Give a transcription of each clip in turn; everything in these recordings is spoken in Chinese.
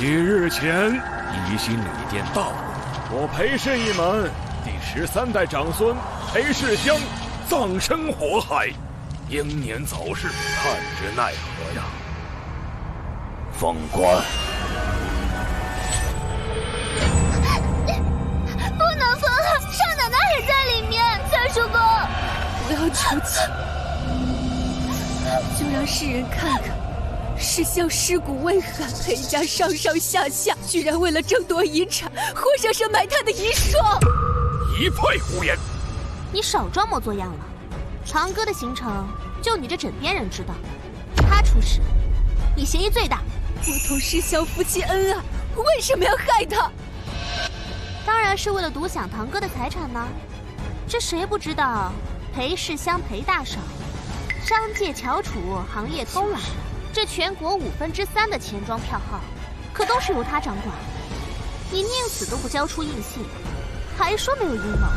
几日前，宜兴旅店大火，我裴氏一门第13代长孙裴世香葬身火海，英年早逝，看之奈何呀！封官。 不能封了，少奶奶也在里面。三叔公，不要出气，就让世人看看，世香尸骨未寒，裴家上上下下居然为了争夺遗产，活生生埋他的遗孀。一派胡言！你少装模作样了。长歌的行程就你这枕边人知道，他出事，你嫌疑最大。我同世香夫妻恩爱，为什么要害他？ 当然是为了独享堂哥的财产呢。这谁不知道？裴世香裴大少，商界翘楚，行业偷懒，这全国3%的钱庄票号，可都是由他掌管。你宁死都不交出印信，还说没有阴谋。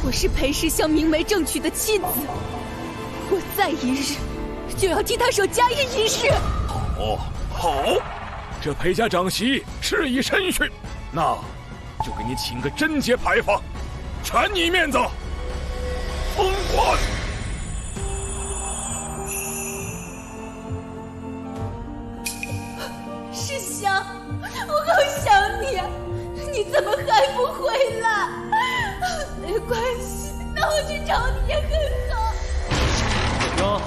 我是裴世香明媒正娶的妻子，我再一日就要替他守家业一事。好，这裴家长媳事已审讯，那。 就给你请个贞洁牌坊，全你面子。封官。世香，我好想你，你怎么还不回来？没关系，那我去找你也很好。哟，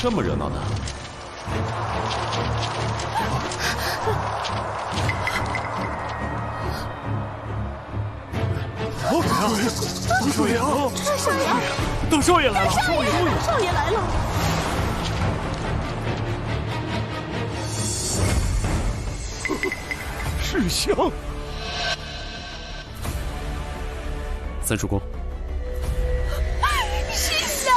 这么热闹呢？大少爷啊！少爷，大少爷来了！少爷来了！世香，三叔公，世香，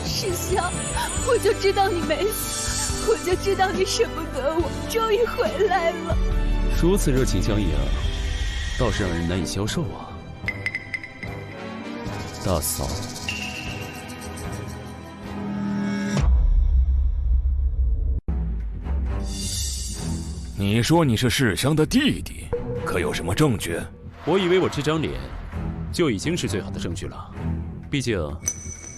世香，我就知道你没死，我就知道你舍不得我，终于回来了。 如此热情相迎，倒是让人难以消受啊！大嫂，你说你是世香的弟弟，可有什么证据？我以为我这张脸就已经是最好的证据了。毕竟，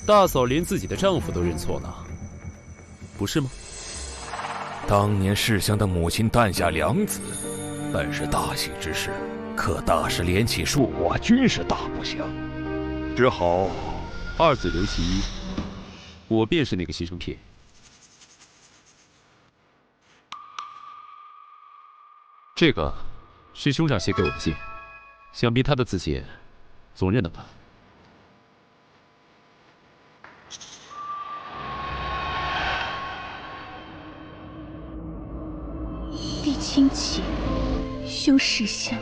大嫂连自己的丈夫都认错了，不是吗？当年世香的母亲诞下良子。 本是大喜之事，可大事连起恕我均是大不祥，只好二子留其一，我便是那个牺牲品。这个是兄长写给我的信，想必他的字迹总认得吧？帝亲戚。 兄世香，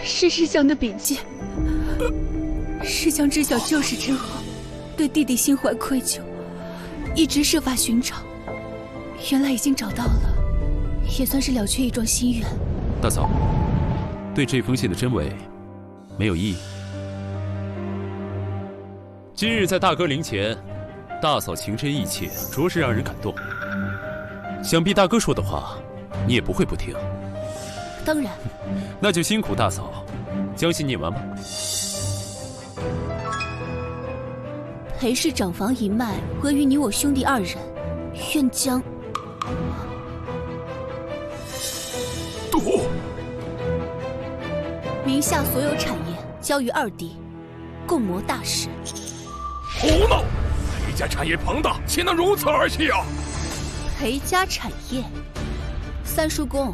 是世香的笔迹。世香知晓旧事之后，对弟弟心怀愧疚，一直设法寻找，原来已经找到了，也算是了却一桩心愿。大嫂，对这封信的真伪没有异议。今日在大哥灵前，大嫂情真意切，着实让人感动。想必大哥说的话。 你也不会不听，当然。那就辛苦大嫂，将信念完吧。裴氏长房一脉合于你我兄弟二人，愿将名下所有产业交于二弟，共谋大事。胡闹！裴家产业庞大，岂能如此儿戏啊？裴家产业。 三叔公，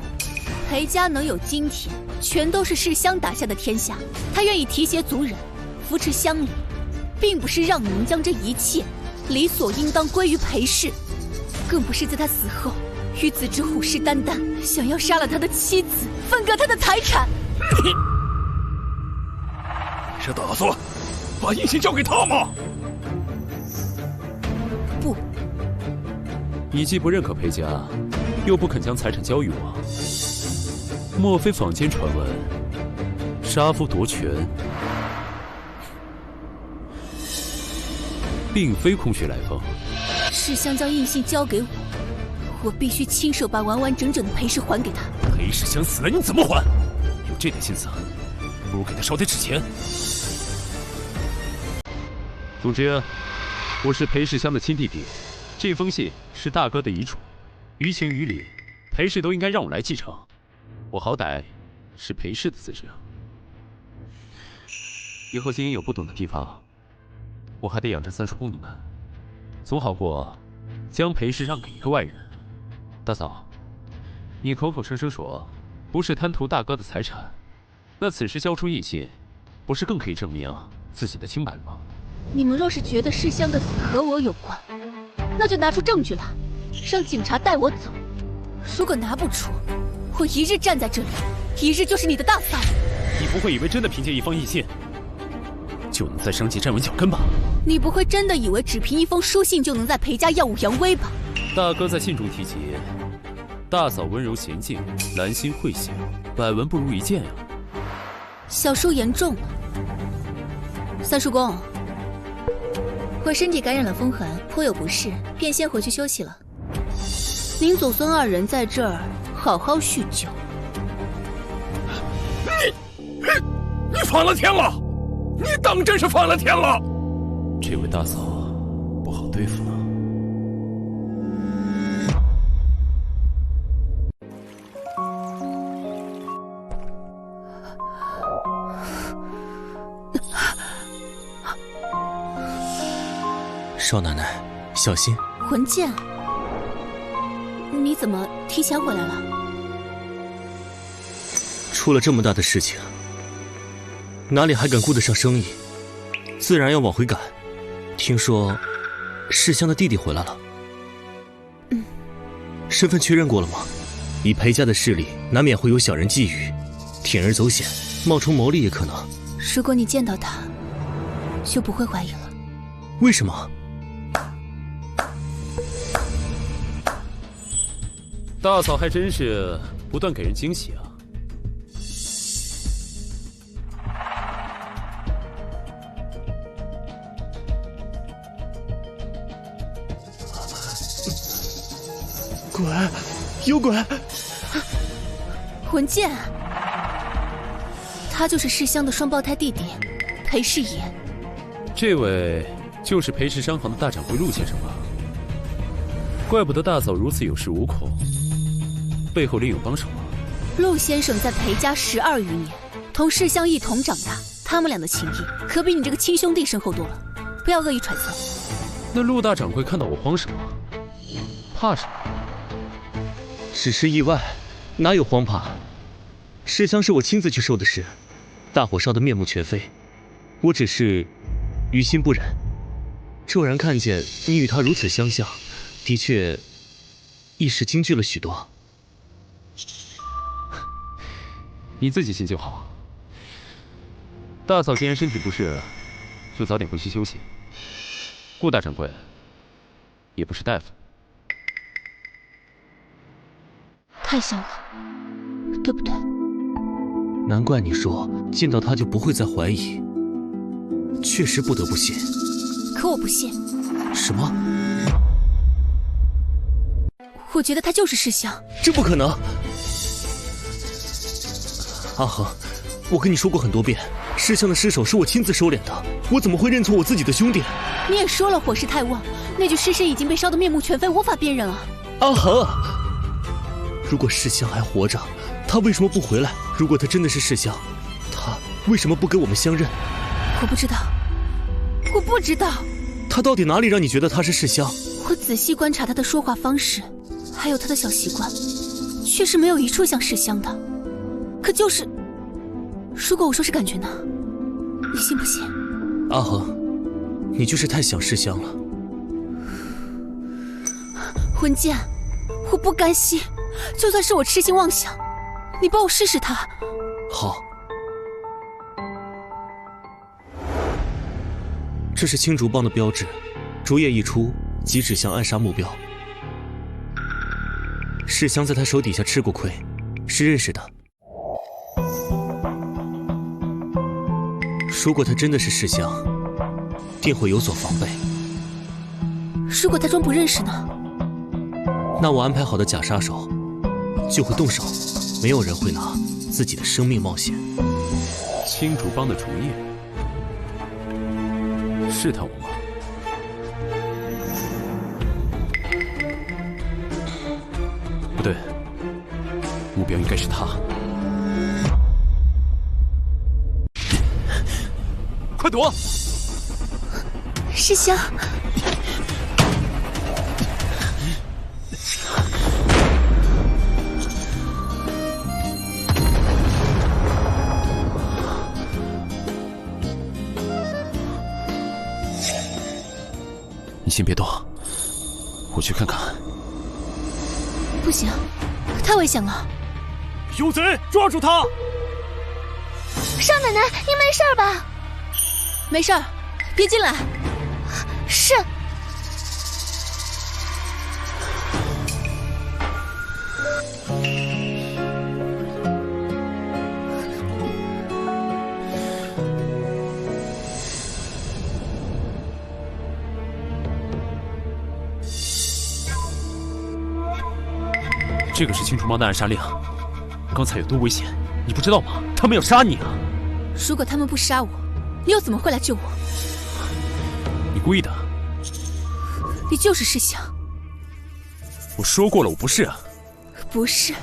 裴家能有今天，全都是世香打下的天下。他愿意提携族人，扶持乡里，并不是让您将这一切理所应当归于裴氏，更不是在他死后与子之虎视眈眈，想要杀了他的妻子，分割他的财产。你是打算把印信交给他吗？不，你既不认可裴家。 又不肯将财产交予我，莫非坊间传闻杀夫夺权，并非空穴来风？世香将印信交给我，我必须亲手把完完整整的裴氏还给他。裴世香死了，你怎么还？有这点心思，不如给他烧点纸钱。总之，我是裴世香的亲弟弟，这封信是大哥的遗嘱，于情于理，裴氏都应该让我来继承。我好歹是裴氏的子侄，以后金英有不懂的地方，我还得养着三叔公你们，总好过将裴氏让给一个外人。大嫂，你口口声声说不是贪图大哥的财产，那此时交出印信，不是更可以证明自己的清白了吗？你们若是觉得世香的死和我有关，那就拿出证据来，让警察带我走。如果拿不出，我一日站在这里，一日就是你的大嫂。你不会以为真的凭借一封印信，就能在商界站稳脚跟吧？你不会真的以为只凭一封书信就能在裴家耀武扬威吧？大哥在信中提及，大嫂温柔娴静，兰心慧醒，百闻不如一见呀。小叔言重了。三叔公，我身体感染了风寒，颇有不适，便先回去休息了。您祖孙二人在这儿好好叙旧。你反了天了！你当真是反了天了！这位大嫂不好对付呢。少奶奶，小心！魂剑，你怎么提前回来了？出了这么大的事情，哪里还敢顾得上生意？自然要往回赶。听说世香的弟弟回来了。身份确认过了吗？以裴家的势力，难免会有小人觊觎，铤而走险，冒充牟利也可能。如果你见到他，就不会怀疑了。为什么？大嫂还真是不断给人惊喜啊！鬼，有鬼！魂剑，他就是世香的双胞胎弟弟裴世野。这位就是裴氏商行的大掌柜陆先生吧？怪不得大嫂如此有恃无恐，背后另有帮手啊！陆先生在裴家12余年，同世香一同长大，他们俩的情谊可比你这个亲兄弟深厚多了，不要恶意揣测。那陆大掌柜看到我慌什么？怕什么？只是意外，哪有慌怕？世香是我亲自去收的尸，大火烧得面目全非，我只是于心不忍。骤然看见你与他如此相像，的确一时惊惧了许多。你自己信就好。大嫂既然身体不适，就早点回去休息。顾大掌柜也不是大夫。太像了，对不对？难怪你说见到他就不会再怀疑，确实不得不信。可我不信。什么？我觉得他就是世香。这不可能！阿恒，我跟你说过很多遍，世香的尸首是我亲自收敛的，我怎么会认错我自己的兄弟？你也说了火势太旺，那具尸身已经被烧得面目全非，无法辨认了。阿恒，如果世香还活着，他为什么不回来？如果他真的是世香，他为什么不跟我们相认？我不知道，我不知道。他到底哪里让你觉得他是世香？我仔细观察他的说话方式，还有他的小习惯，确实没有一处像世香的。可就是，如果我说是感觉呢？你信不信？阿恒，你就是太想世香了。魂剑，我不甘心，就算是我痴心妄想，你帮我试试他。好。这是青竹帮的标志，竹叶一出即指向暗杀目标。世香在他手底下吃过亏，是认识的。如果他真的是世香，定会有所防备。如果他装不认识呢？那我安排好的假杀手就会动手，没有人会拿自己的生命冒险。青竹帮的主意，试探我吗？不对，目标应该是他。快躲！师香，你先别动，我去看看。不行，太危险了。有贼，抓住他！少奶奶，您没事吧？没事儿，别进来。是。这个是青竹帮的暗杀令，刚才有多危险，你不知道吗？他们要杀你啊！如果他们不杀我，你又怎么会来救我？你故意的。你就是世香。我说过了，我不是啊。不是。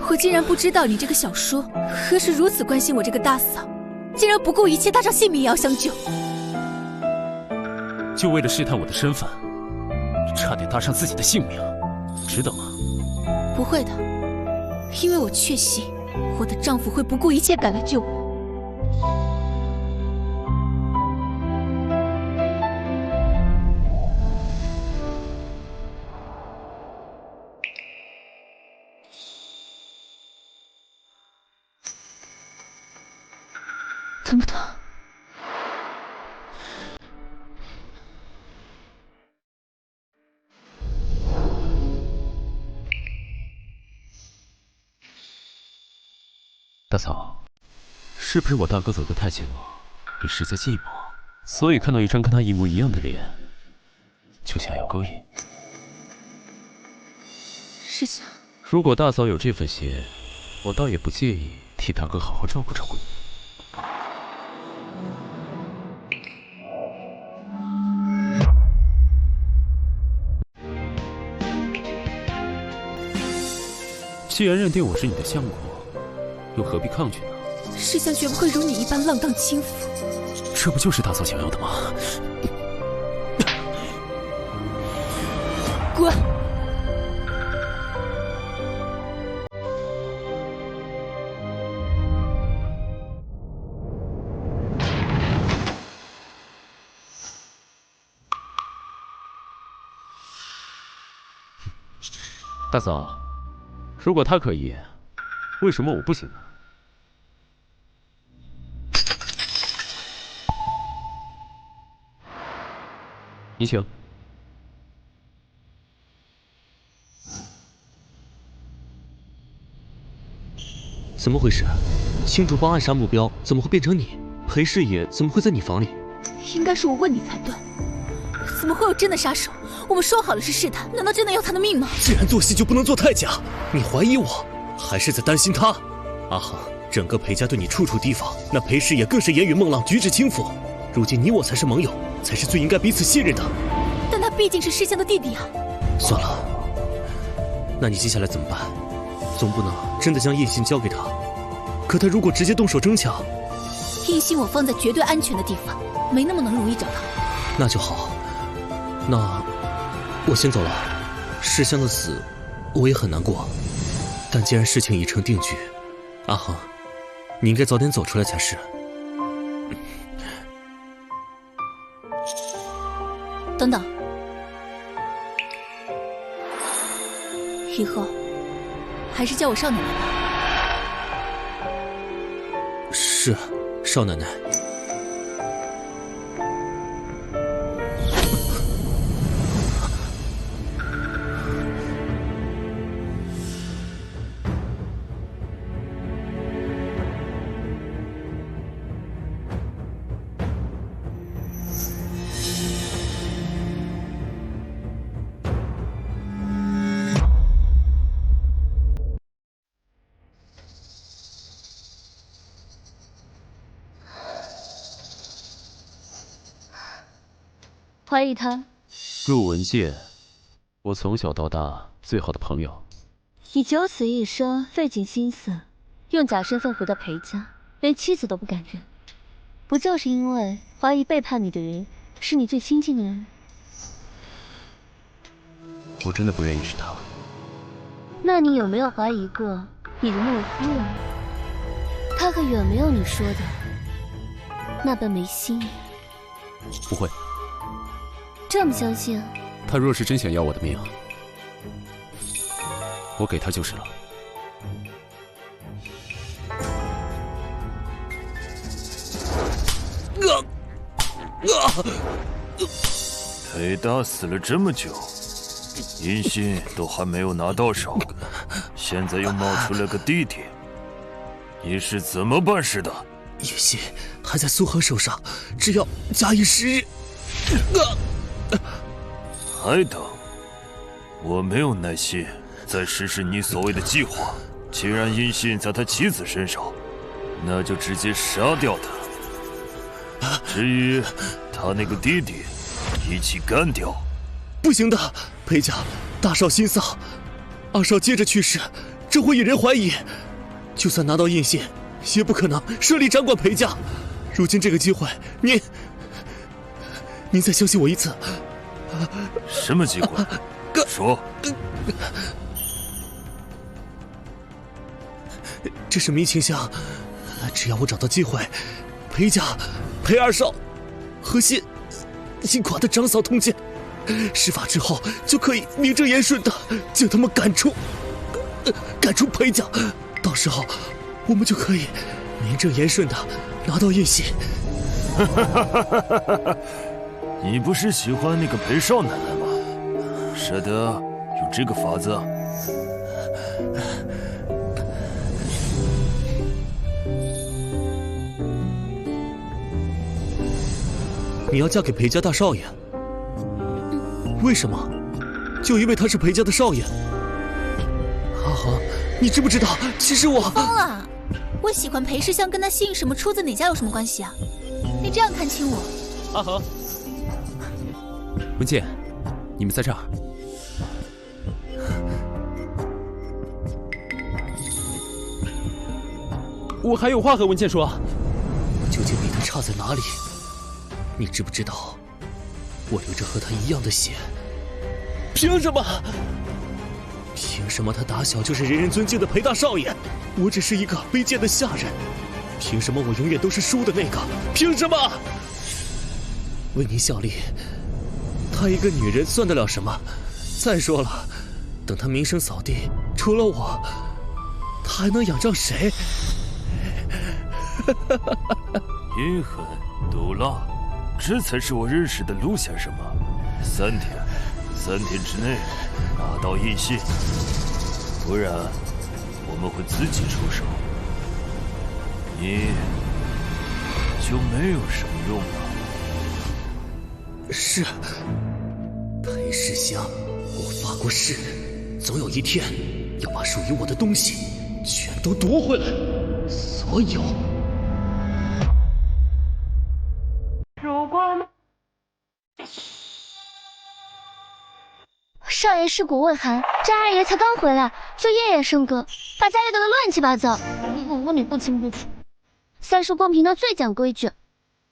我竟然不知道你这个小叔何时如此关心我这个大嫂，竟然不顾一切，搭上性命也要相救。就为了试探我的身份，差点搭上自己的性命，值得吗？不会的，因为我确信我的丈夫会不顾一切赶来救我。疼不疼？大嫂，是不是我大哥走得太近了？你实在寂寞，所以看到一张跟他一模一样的脸，就想要勾引。世香，如果大嫂有这份心，我倒也不介意替大哥好好照顾照顾你。既然认定我是你的相公，又何必抗拒呢？世香绝不会如你一般浪荡轻浮。这不就是大嫂想要的吗？滚！大嫂，如果他可以，为什么我不行呢？你请。怎么回事？青竹帮暗杀目标怎么会变成你？裴师爷怎么会在你房里？应该是我问你才对。怎么会有真的杀手？我们说好了是试探，难道真的要他的命吗？既然做戏就不能做太假。你怀疑我，还是在担心他？阿恒，整个裴家对你处处提防，那裴师爷更是烟雨梦浪，举止轻浮。如今你我才是盟友，才是最应该彼此信任的。但他毕竟是世香的弟弟啊。算了，那你接下来怎么办？总不能真的将印信交给他。可他如果直接动手争抢，印信我放在绝对安全的地方，没那么能容易找到。那就好。那我先走了。世香的死，我也很难过。但既然事情已成定局，阿恒，你应该早点走出来才是。等等，以后还是叫我少奶奶吧。是，少奶奶。怀疑他？陆文介，我从小到大最好的朋友。你九死一生，费尽心思，用假身份回到裴家，连妻子都不敢认，不就是因为怀疑背叛你的人是你最亲近的人？我真的不愿意是他。那你有没有怀疑过你的莫夫人？她可远没有你说的那般没心。不会。这么相信？他若是真想要我的命，我给他就是了。裴大死了这么久，音信都还没有拿到手，现在又冒出了个弟弟，你是怎么办事的？音信还在苏荷手上，只要假以时日。还等？我没有耐心再实施你所谓的计划。既然音信在他妻子身上，那就直接杀掉他。至于他那个弟弟，一起干掉。不行的，裴家大少心丧，二少接着去世，这会引人怀疑。就算拿到印信，也不可能顺利掌管裴家。如今这个机会，您再相信我一次。什么机会？说。这是迷情香，只要我找到机会，裴家、裴二少和新寡的长嫂通奸，施法之后就可以名正言顺的将他们赶出裴家。到时候我们就可以名正言顺的拿到印信。你不是喜欢那个裴少奶奶吗？舍得用这个法子？你要嫁给裴家大少爷？为什么？就因为他是裴家的少爷？阿和，你知不知道？其实我疯了！我喜欢裴世香，跟他姓什么、出自哪家有什么关系啊？你这样看清我？阿和，文健，你们在这儿。我还有话和文健说。我究竟比他差在哪里？你知不知道，我流着和他一样的血？凭什么？凭什么他打小就是人人尊敬的裴大少爷，我只是一个卑贱的下人？凭什么我永远都是输的那个？凭什么？为您效力，她一个女人算得了什么？再说了，等她名声扫地，除了我，她还能仰仗谁？阴狠毒辣，这才是我认识的陆先生吗？3天之内拿到印信，不然我们会自己出手，你就没有什么用了。是裴世香，我发过誓，总有一天要把属于我的东西全都夺回来，所有。少爷尸骨未寒，这二爷才刚回来，就夜夜笙歌，把家里搞得乱七八糟。我女不清不楚，三叔公平常最讲规矩，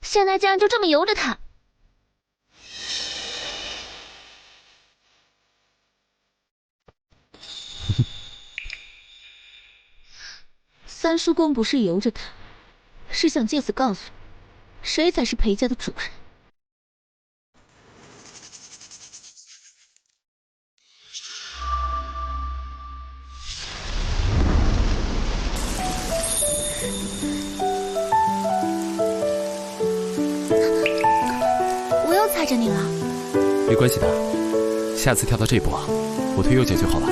现在竟然就这么由着他。三叔公不是由着他，是想借此告诉你，谁才是裴家的主人。我又踩着你了。没关系的，下次跳到这步，我推右脚就好了。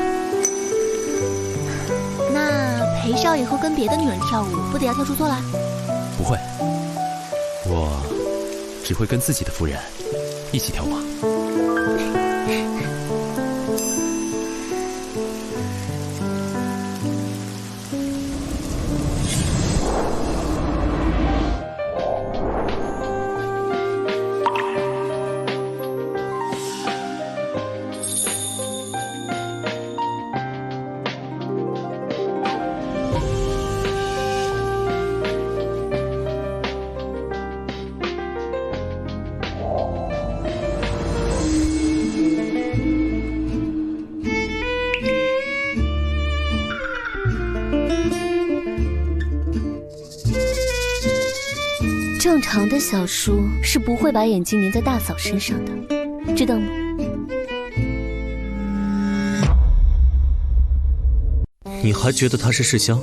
那裴少以后跟别的女人跳舞，不得要跳出错来？不会，我只会跟自己的夫人一起跳舞。正常的小叔是不会把眼睛粘在大嫂身上的，知道吗？你还觉得他是世香？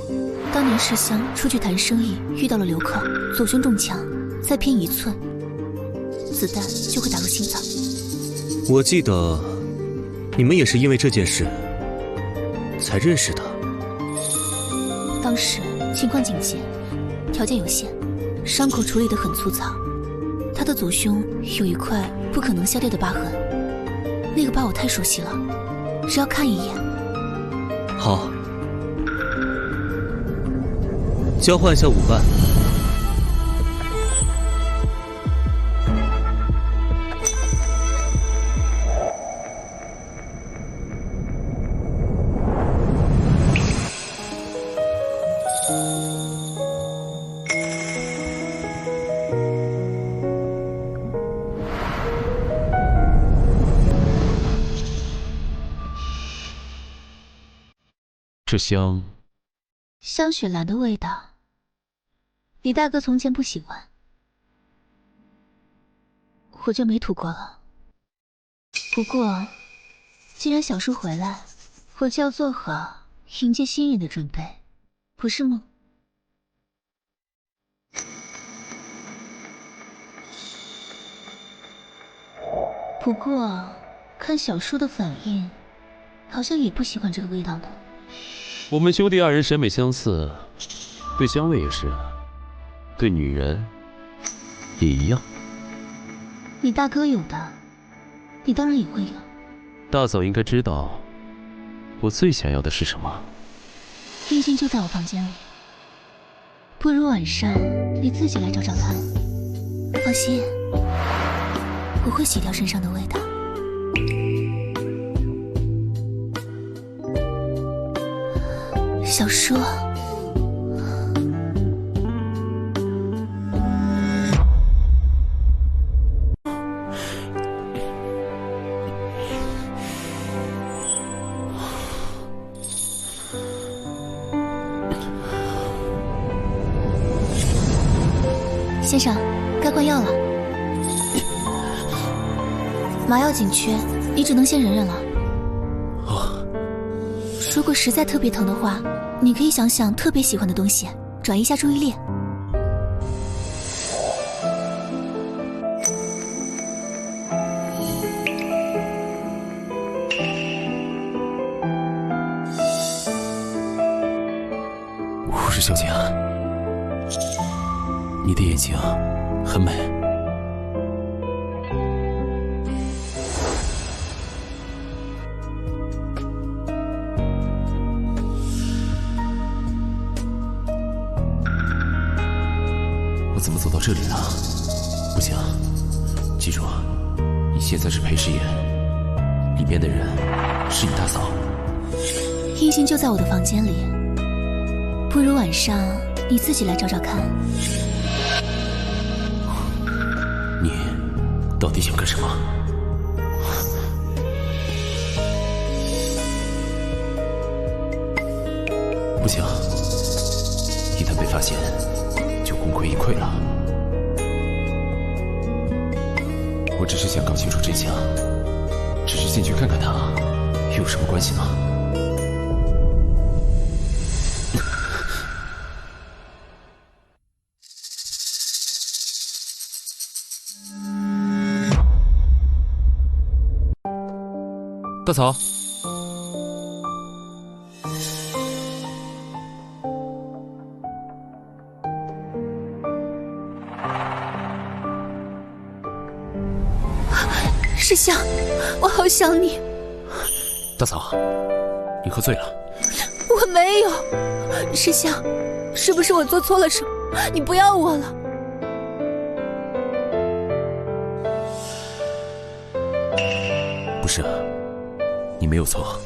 当年世香出去谈生意，遇到了流寇，左胸中枪，再偏1寸，子弹就会打入心脏。我记得你们也是因为这件事才认识的。当时情况紧急，条件有限，伤口处理得很粗糙。他的左胸有一块不可能消掉的疤痕，那个疤我太熟悉了，只要看一眼。好，交换一下5万。这香，香雪兰的味道，李大哥从前不喜欢，我就没吐过了。不过，既然小叔回来，我就要做好迎接新人的准备，不是吗？不过，看小叔的反应，好像也不喜欢这个味道呢。我们兄弟2人审美相似，对香味也是，对女人也一样。你大哥有的，你当然也会有。大嫂应该知道，我最想要的是什么。印信就在我房间里，不如晚上你自己来找找看。放心，我会洗掉身上的味道。小叔，先生，该换药了。麻药紧缺，你只能先忍忍了。如果实在特别疼的话，你可以想想特别喜欢的东西，转移一下注意力。护士小姐，你的眼睛很美。怎么走到这里了？不行，记住，你现在是裴氏眼，里面的人是你大嫂。印信就在我的房间里，不如晚上你自己来找找看。你到底想干什么？不行，一旦被发现，就功亏一篑了。我只是想搞清楚真相，只是进去看看他，有什么关系呢？大嫂，世香，我好想你。大嫂，你喝醉了。我没有。世香，是不是我做错了什么？你不要我了。不是，你没有错。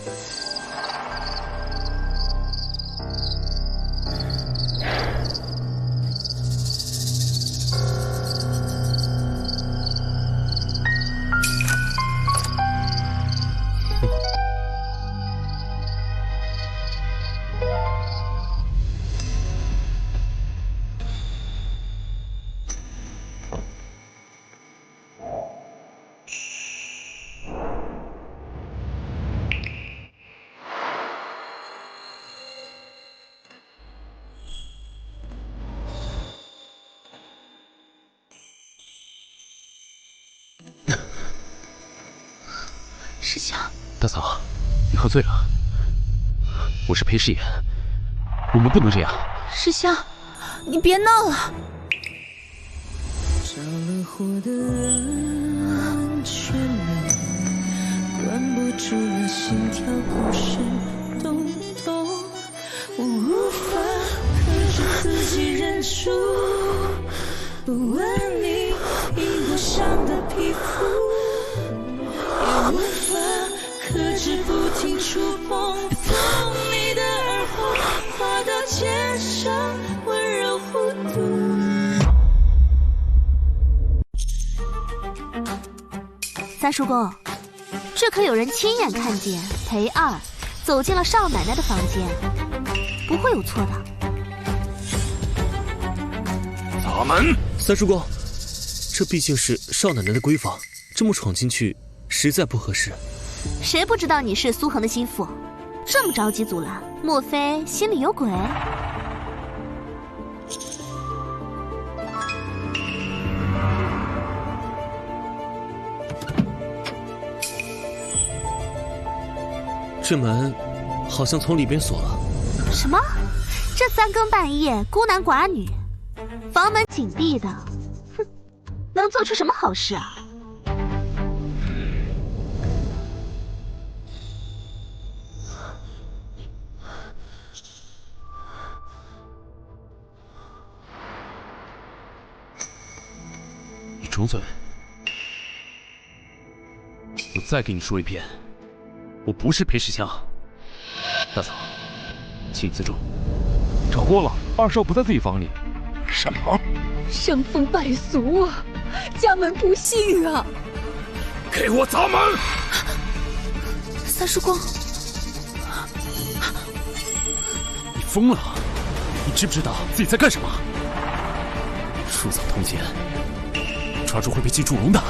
师兄，大嫂，你喝醉了。我是裴世言，我们不能这样。师兄，你别闹了。着了火的人却没关不住了心跳鼓声咚咚，我无法克制自己忍住不问你因过伤的皮肤，也无法克制不停触碰你的耳后，滑到肩上温柔弧度。三叔公，这可有人亲眼看见裴二走进了少奶奶的房间，不会有错的。砸门！三叔公，这毕竟是少奶奶的闺房，这么闯进去实在不合适。谁不知道你是苏恒的心腹？这么着急阻拦，莫非心里有鬼？这门好像从里边锁了。什么？这三更半夜孤男寡女，房门紧闭的，哼，能做出什么好事啊？你住嘴！我再给你说一遍。我不是裴世香，大嫂，请自重。找过了，二少不在自己房里。什么？伤风败俗啊！家门不幸啊！给我砸门！三叔公，你疯了？你知不知道自己在干什么？树草通奸，抓住会被记住笼的。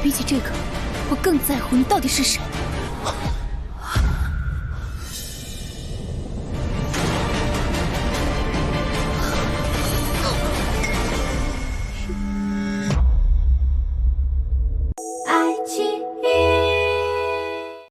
比起这个，我更在乎你到底是谁。